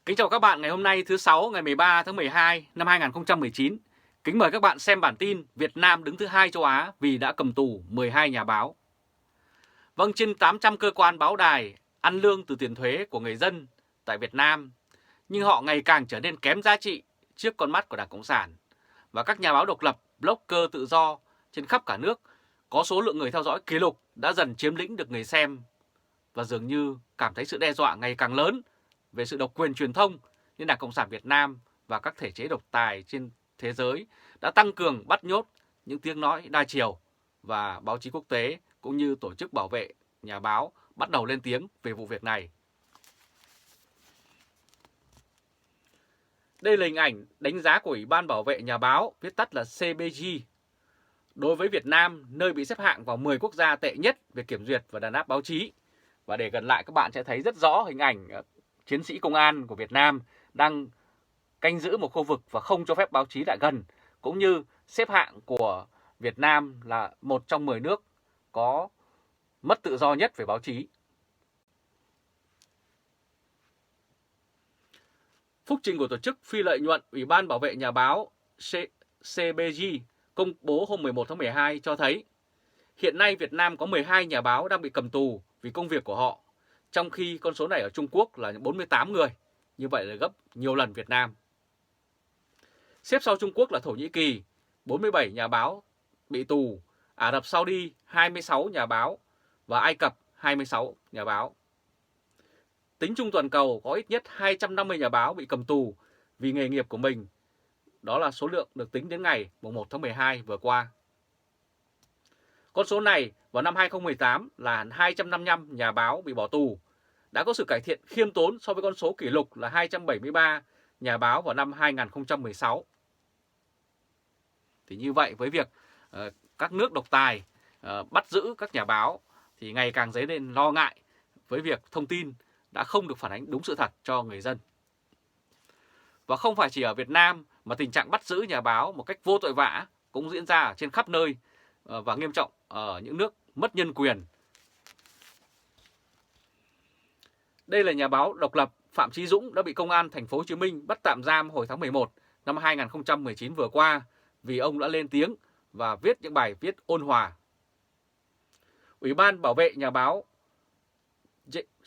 Kính chào các bạn ngày hôm nay thứ Sáu ngày 13 tháng 12 năm 2019. Kính mời các bạn xem bản tin Việt Nam đứng thứ 2 châu Á vì đã cầm tù 12 nhà báo. Vâng, trên 800 cơ quan báo đài ăn lương từ tiền thuế của người dân tại Việt Nam, nhưng họ ngày càng trở nên kém giá trị trước con mắt của Đảng Cộng sản. Và các nhà báo độc lập, blogger tự do trên khắp cả nước có số lượng người theo dõi kỷ lục đã dần chiếm lĩnh được người xem và dường như cảm thấy sự đe dọa ngày càng lớn về sự độc quyền truyền thông, nên Đảng Cộng sản Việt Nam và các thể chế độc tài trên thế giới đã tăng cường bắt nhốt những tiếng nói đa chiều, và báo chí quốc tế cũng như tổ chức bảo vệ nhà báo bắt đầu lên tiếng về vụ việc này. Đây là hình ảnh đánh giá của Ủy ban Bảo vệ Nhà báo, viết tắt là CBG, đối với Việt Nam, nơi bị xếp hạng vào 10 quốc gia tệ nhất về kiểm duyệt và đàn áp báo chí. Và để gần lại, các bạn sẽ thấy rất rõ hình ảnh chiến sĩ công an của Việt Nam đang canh giữ một khu vực và không cho phép báo chí lại gần, cũng như xếp hạng của Việt Nam là một trong 10 nước có mất tự do nhất về báo chí. Phúc trình của tổ chức phi lợi nhuận Ủy ban Bảo vệ Nhà báo CBG công bố hôm 11 tháng 12 cho thấy hiện nay Việt Nam có 12 nhà báo đang bị cầm tù vì công việc của họ, trong khi con số này ở Trung Quốc là 48 người, như vậy là gấp nhiều lần Việt Nam. Xếp sau Trung Quốc là Thổ Nhĩ Kỳ, 47 nhà báo bị tù, Ả Rập Saudi 26 nhà báo và Ai Cập 26 nhà báo. Tính chung toàn cầu có ít nhất 250 nhà báo bị cầm tù vì nghề nghiệp của mình. Đó là số lượng được tính đến ngày 1 tháng 12 vừa qua. Con số này vào năm 2018 là 255 nhà báo bị bỏ tù, đã có sự cải thiện khiêm tốn so với con số kỷ lục là 273 nhà báo vào năm 2016. Thì như vậy, với việc các nước độc tài bắt giữ các nhà báo thì ngày càng dấy lên lo ngại với việc thông tin đã không được phản ánh đúng sự thật cho người dân. Và không phải chỉ ở Việt Nam mà tình trạng bắt giữ nhà báo một cách vô tội vạ cũng diễn ra trên khắp nơi và nghiêm trọng ở những nước mất nhân quyền. Đây là nhà báo độc lập Phạm Chí Dũng đã bị công an thành phố Hồ Chí Minh bắt tạm giam hồi tháng 11 năm 2019 vừa qua vì ông đã lên tiếng và viết những bài viết ôn hòa. Ủy ban Bảo vệ Nhà báo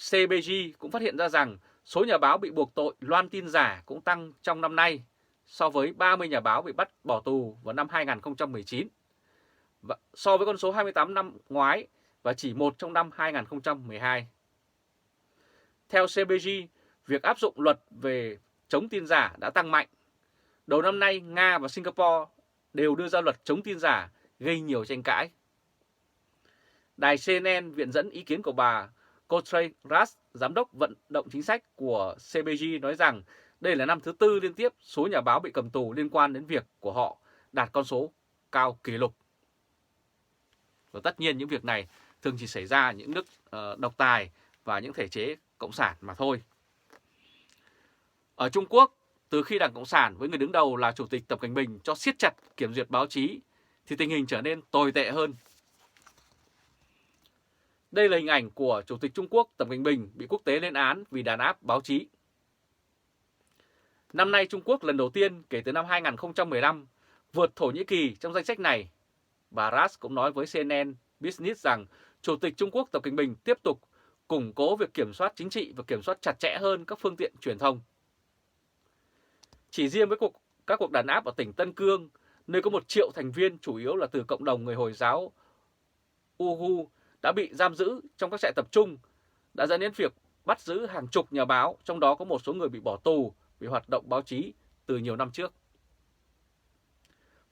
CBG cũng phát hiện ra rằng số nhà báo bị buộc tội loan tin giả cũng tăng trong năm nay so với 30 nhà báo bị bắt bỏ tù vào năm 2019, và so với con số 28 năm ngoái và chỉ một trong năm 2012. Theo CBG, việc áp dụng luật về chống tin giả đã tăng mạnh. Đầu năm nay, Nga và Singapore đều đưa ra luật chống tin giả gây nhiều tranh cãi. Đài CNN viện dẫn ý kiến của bà Contreras, giám đốc vận động chính sách của CBG, nói rằng đây là năm thứ tư liên tiếp số nhà báo bị cầm tù liên quan đến việc của họ đạt con số cao kỷ lục. Và tất nhiên những việc này thường chỉ xảy ra ở những nước độc tài và những thể chế cộng sản mà thôi. Ở Trung Quốc, từ khi Đảng Cộng sản với người đứng đầu là Chủ tịch Tập Cận Bình cho siết chặt kiểm duyệt báo chí thì tình hình trở nên tồi tệ hơn. Đây là hình ảnh của Chủ tịch Trung Quốc Tập Cận Bình bị quốc tế lên án vì đàn áp báo chí. Năm nay Trung Quốc lần đầu tiên kể từ năm 2015 vượt Thổ Nhĩ Kỳ trong danh sách này. Bà Ras cũng nói với CNN Business rằng Chủ tịch Trung Quốc Tập Cận Bình tiếp tục củng cố việc kiểm soát chính trị và kiểm soát chặt chẽ hơn các phương tiện truyền thông. Chỉ riêng với các cuộc đàn áp ở tỉnh Tân Cương, nơi có 1 triệu thành viên chủ yếu là từ cộng đồng người Hồi giáo Uyghur đã bị giam giữ trong các trại tập trung, đã dẫn đến việc bắt giữ hàng chục nhà báo, trong đó có một số người bị bỏ tù vì hoạt động báo chí từ nhiều năm trước.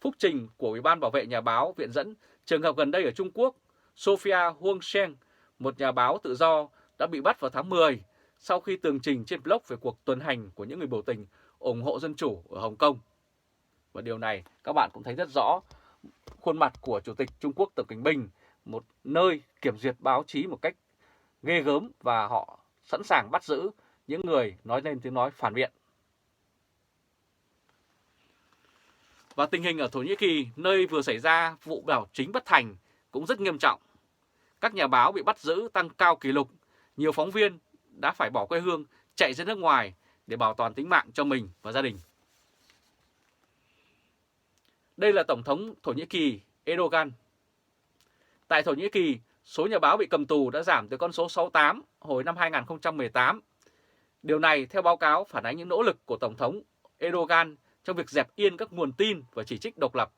Phúc trình của Ủy ban Bảo vệ Nhà báo viện dẫn trường hợp gần đây ở Trung Quốc, Sophia Huang Sheng, một nhà báo tự do, đã bị bắt vào tháng 10 sau khi tường trình trên blog về cuộc tuần hành của những người biểu tình ủng hộ dân chủ ở Hồng Kông. Và điều này các bạn cũng thấy rất rõ khuôn mặt của Chủ tịch Trung Quốc Tập Cận Bình, một nơi kiểm duyệt báo chí một cách ghê gớm và họ sẵn sàng bắt giữ những người nói lên tiếng nói phản biện. Và tình hình ở Thổ Nhĩ Kỳ, nơi vừa xảy ra vụ đảo chính bất thành, cũng rất nghiêm trọng. Các nhà báo bị bắt giữ tăng cao kỷ lục, nhiều phóng viên đã phải bỏ quê hương chạy ra nước ngoài để bảo toàn tính mạng cho mình và gia đình. Đây là Tổng thống Thổ Nhĩ Kỳ Erdogan. Tại Thổ Nhĩ Kỳ, số nhà báo bị cầm tù đã giảm từ con số 68 hồi năm 2018. Điều này theo báo cáo phản ánh những nỗ lực của Tổng thống Erdogan trong việc dẹp yên các nguồn tin và chỉ trích độc lập,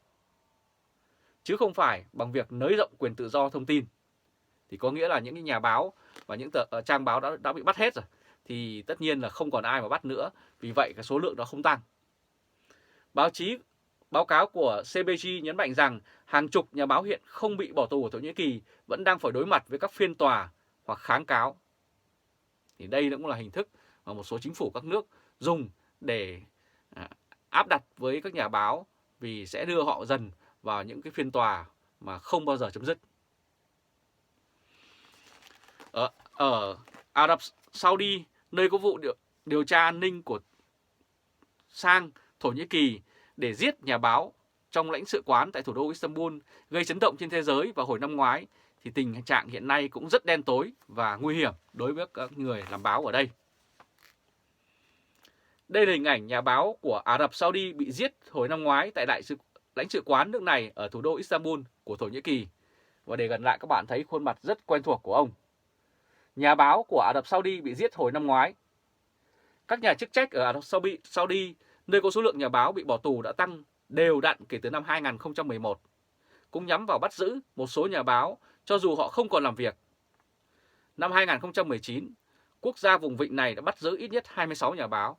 chứ không phải bằng việc nới rộng quyền tự do thông tin. Thì có nghĩa là những nhà báo và những trang báo đã bị bắt hết rồi, thì tất nhiên là không còn ai mà bắt nữa, vì vậy cái số lượng đó không tăng. Báo cáo của CBG nhấn mạnh rằng hàng chục nhà báo hiện không bị bỏ tù ở Thổ Nhĩ Kỳ vẫn đang phải đối mặt với các phiên tòa hoặc kháng cáo. Thì đây cũng là hình thức mà một số chính phủ các nước dùng để áp đặt với các nhà báo, vì sẽ đưa họ dần vào những cái phiên tòa mà không bao giờ chấm dứt. Ở Ả Rập Saudi, nơi có vụ điều tra an ninh của sang Thổ Nhĩ Kỳ để giết nhà báo trong lãnh sự quán tại thủ đô Istanbul gây chấn động trên thế giới vào hồi năm ngoái, thì tình trạng hiện nay cũng rất đen tối và nguy hiểm đối với các người làm báo ở đây. Đây là hình ảnh nhà báo của Ả Rập Saudi bị giết hồi năm ngoái tại lãnh sự quán nước này ở thủ đô Istanbul của Thổ Nhĩ Kỳ. Và để gần lại các bạn thấy khuôn mặt rất quen thuộc của ông. Nhà báo của Ả Rập Saudi bị giết hồi năm ngoái. Các nhà chức trách ở Ả Rập Saudi, nơi có số lượng nhà báo bị bỏ tù đã tăng đều đặn kể từ năm 2011, cũng nhắm vào bắt giữ một số nhà báo cho dù họ không còn làm việc. Năm 2019, quốc gia vùng vịnh này đã bắt giữ ít nhất 26 nhà báo.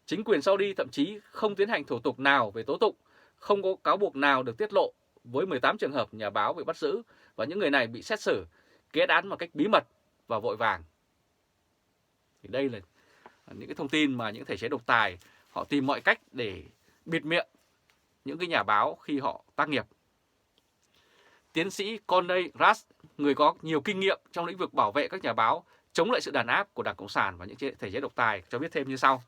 Chính quyền Saudi thậm chí không tiến hành thủ tục nào về tố tụng, không có cáo buộc nào được tiết lộ với 18 trường hợp nhà báo bị bắt giữ, và những người này bị xét xử, kết án một cách bí mật và vội vàng. Thì đây là những cái thông tin mà những thể chế độc tài họ tìm mọi cách để bịt miệng những cái nhà báo khi họ tác nghiệp. Tiến sĩ Conley Ras, người có nhiều kinh nghiệm trong lĩnh vực bảo vệ các nhà báo, chống lại sự đàn áp của Đảng Cộng sản và những thể chế độc tài, cho biết thêm như sau.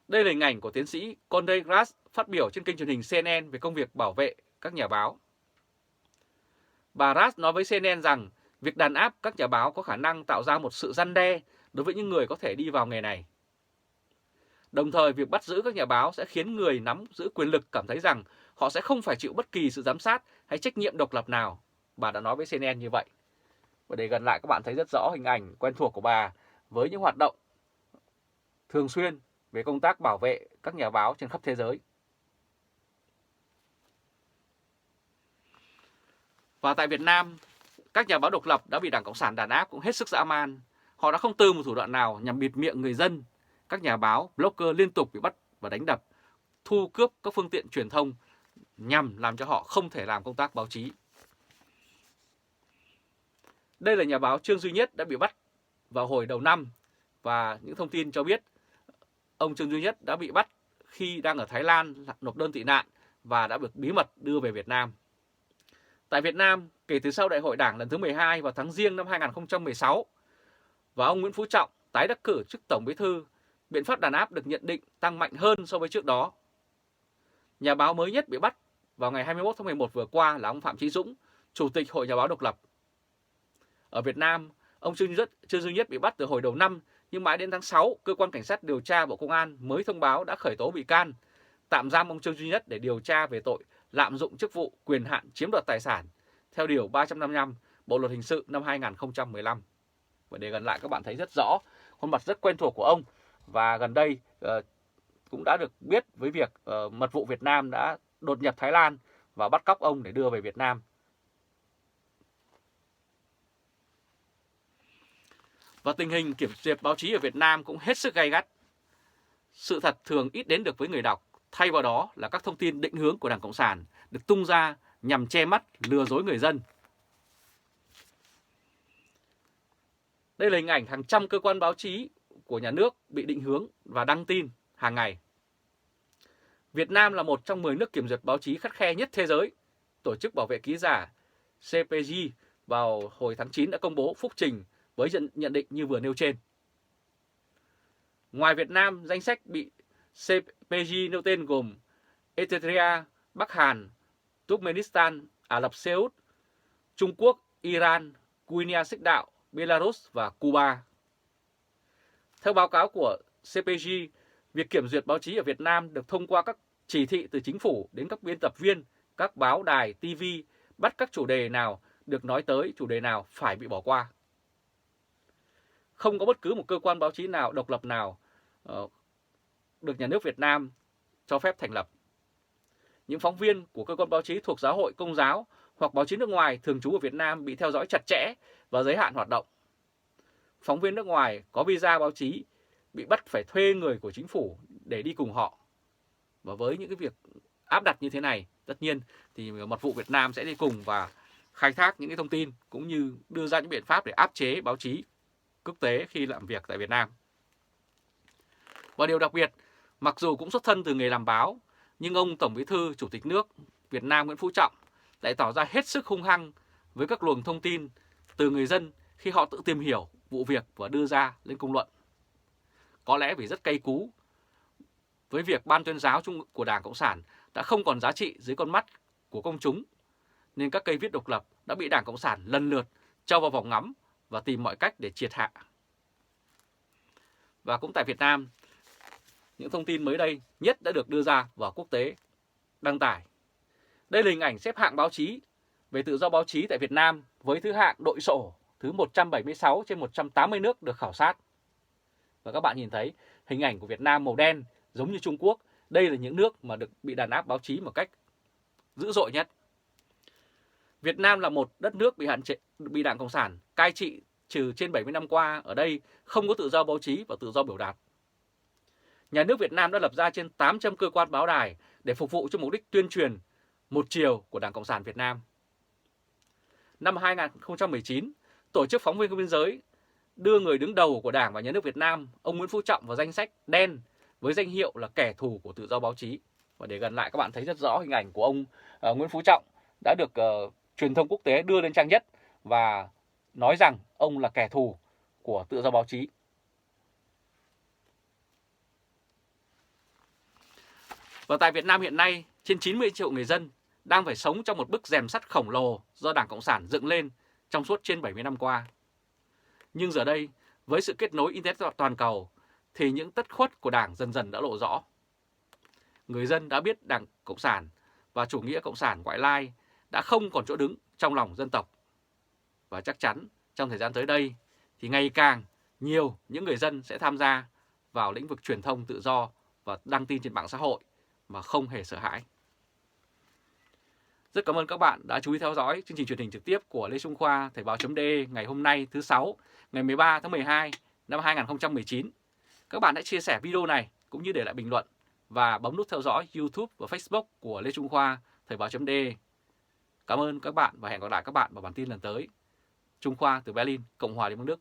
Đây là hình ảnh của tiến sĩ Conley Ras phát biểu trên kênh truyền hình CNN về công việc bảo vệ các nhà báo. Bà Ras nói với CNN rằng việc đàn áp các nhà báo có khả năng tạo ra một sự răn đe đối với những người có thể đi vào nghề này. Đồng thời, việc bắt giữ các nhà báo sẽ khiến người nắm giữ quyền lực cảm thấy rằng họ sẽ không phải chịu bất kỳ sự giám sát hay trách nhiệm độc lập nào. Bà đã nói với CNN như vậy. Và để gần lại các bạn thấy rất rõ hình ảnh quen thuộc của bà với những hoạt động thường xuyên về công tác bảo vệ các nhà báo trên khắp thế giới. Và tại Việt Nam, các nhà báo độc lập đã bị Đảng Cộng sản đàn áp cũng hết sức dã man. Họ đã không từ một thủ đoạn nào nhằm bịt miệng người dân. Các nhà báo, blogger liên tục bị bắt và đánh đập, thu cướp các phương tiện truyền thông nhằm làm cho họ không thể làm công tác báo chí. Đây là nhà báo Trương Duy Nhất đã bị bắt vào hồi đầu năm, và những thông tin cho biết ông Trương Duy Nhất đã bị bắt khi đang ở Thái Lan nộp đơn tị nạn và đã được bí mật đưa về Việt Nam. Tại Việt Nam, kể từ sau Đại hội Đảng lần thứ 12 vào tháng Giêng năm 2016 và ông Nguyễn Phú Trọng tái đắc cử chức Tổng Bí thư, biện pháp đàn áp được nhận định tăng mạnh hơn so với trước đó. Nhà báo mới nhất bị bắt vào ngày 21 tháng 11 vừa qua là ông Phạm Chí Dũng, Chủ tịch Hội Nhà báo độc lập. Ở Việt Nam, ông Trương Duy Nhất bị bắt từ hồi đầu năm, nhưng mãi đến tháng 6, Cơ quan Cảnh sát điều tra Bộ Công an mới thông báo đã khởi tố bị can, tạm giam ông Trương Duy Nhất để điều tra về tội lạm dụng chức vụ, quyền hạn chiếm đoạt tài sản theo điều 355 Bộ luật hình sự năm 2015. Và để gần lại các bạn thấy rất rõ khuôn mặt rất quen thuộc của ông, và gần đây cũng đã được biết với việc mật vụ Việt Nam đã đột nhập Thái Lan và bắt cóc ông để đưa về Việt Nam. Và tình hình kiểm duyệt báo chí ở Việt Nam cũng hết sức gay gắt. Sự thật thường ít đến được với người đọc, thay vào đó là các thông tin định hướng của Đảng Cộng sản được tung ra nhằm che mắt, lừa dối người dân. Đây là hình ảnh hàng trăm cơ quan báo chí của nhà nước bị định hướng và đăng tin hàng ngày. Việt Nam là một trong 10 nước kiểm duyệt báo chí khắt khe nhất thế giới. Tổ chức bảo vệ ký giả CPG vào hồi tháng 9 đã công bố phúc trình với nhận định như vừa nêu trên. Ngoài Việt Nam, danh sách bị CPG nêu tên gồm Eritrea, Bắc Hàn, Turkmenistan, Ả Rập Xê Út, Trung Quốc, Iran, Guinea Xích Đạo, Belarus và Cuba. Theo báo cáo của CPG, việc kiểm duyệt báo chí ở Việt Nam được thông qua các chỉ thị từ chính phủ đến các biên tập viên, các báo đài, TV, bắt các chủ đề nào được nói tới, chủ đề nào phải bị bỏ qua. Không có bất cứ một cơ quan báo chí nào độc lập nào được nhà nước Việt Nam cho phép thành lập. Những phóng viên của cơ quan báo chí thuộc giáo hội Công giáo hoặc báo chí nước ngoài thường trú ở Việt Nam bị theo dõi chặt chẽ và giới hạn hoạt động. Phóng viên nước ngoài có visa báo chí bị bắt phải thuê người của chính phủ để đi cùng họ. Và với những cái việc áp đặt như thế này, tất nhiên thì Mật vụ Việt Nam sẽ đi cùng và khai thác những cái thông tin cũng như đưa ra những biện pháp để áp chế báo chí quốc tế khi làm việc tại Việt Nam. Và điều đặc biệt, mặc dù cũng xuất thân từ nghề làm báo, nhưng ông Tổng Bí thư Chủ tịch nước Việt Nam Nguyễn Phú Trọng lại tỏ ra hết sức hung hăng với các luồng thông tin từ người dân khi họ tự tìm hiểu vụ việc và đưa ra lên công luận. Có lẽ vì rất cay cú với việc Ban Tuyên giáo Trung của Đảng Cộng sản đã không còn giá trị dưới con mắt của công chúng, nên các cây viết độc lập đã bị Đảng Cộng sản lần lượt cho vào vòng ngắm và tìm mọi cách để triệt hạ. Và cũng tại Việt Nam, những thông tin mới đây nhất đã được đưa ra và quốc tế đăng tải. Đây là hình ảnh xếp hạng báo chí về tự do báo chí tại Việt Nam với thứ hạng đội sổ thứ 176 trên 180 nước được khảo sát. Và các bạn nhìn thấy hình ảnh của Việt Nam màu đen giống như Trung Quốc. Đây là những nước mà được bị đàn áp báo chí một cách dữ dội nhất. Việt Nam là một đất nước bị Đảng Cộng sản cai trị trừ trên 70 năm qua. Ở đây không có tự do báo chí và tự do biểu đạt. Nhà nước Việt Nam đã lập ra trên 800 cơ quan báo đài để phục vụ cho mục đích tuyên truyền một chiều của Đảng Cộng sản Việt Nam. Năm 2019, Tổ chức Phóng viên Không biên giới đưa người đứng đầu của Đảng và Nhà nước Việt Nam, ông Nguyễn Phú Trọng vào danh sách đen với danh hiệu là kẻ thù của tự do báo chí. Và để gần lại các bạn thấy rất rõ hình ảnh của ông Nguyễn Phú Trọng đã được truyền thông quốc tế đưa lên trang nhất và nói rằng ông là kẻ thù của tự do báo chí. Và tại Việt Nam hiện nay, trên 90 triệu người dân đang phải sống trong một bức rèm sắt khổng lồ do Đảng Cộng sản dựng lên trong suốt trên 70 năm qua. Nhưng giờ đây, với sự kết nối Internet toàn cầu, thì những tất khuất của Đảng dần dần đã lộ rõ. Người dân đã biết Đảng Cộng sản và chủ nghĩa Cộng sản ngoại lai đã không còn chỗ đứng trong lòng dân tộc. Và chắc chắn trong thời gian tới đây thì ngày càng nhiều những người dân sẽ tham gia vào lĩnh vực truyền thông tự do và đăng tin trên mạng xã hội mà không hề sợ hãi. Rất cảm ơn các bạn đã chú ý theo dõi chương trình truyền hình trực tiếp của Lê Trung Khoa Thời báo.de ngày hôm nay thứ Sáu, ngày 13 tháng 12 năm 2019. Các bạn hãy chia sẻ video này cũng như để lại bình luận và bấm nút theo dõi YouTube và Facebook của Lê Trung Khoa Thời báo.de. Cảm ơn các bạn và hẹn gặp lại các bạn vào bản tin lần tới. Trung Khoa từ Berlin, Cộng hòa Liên bang Đức.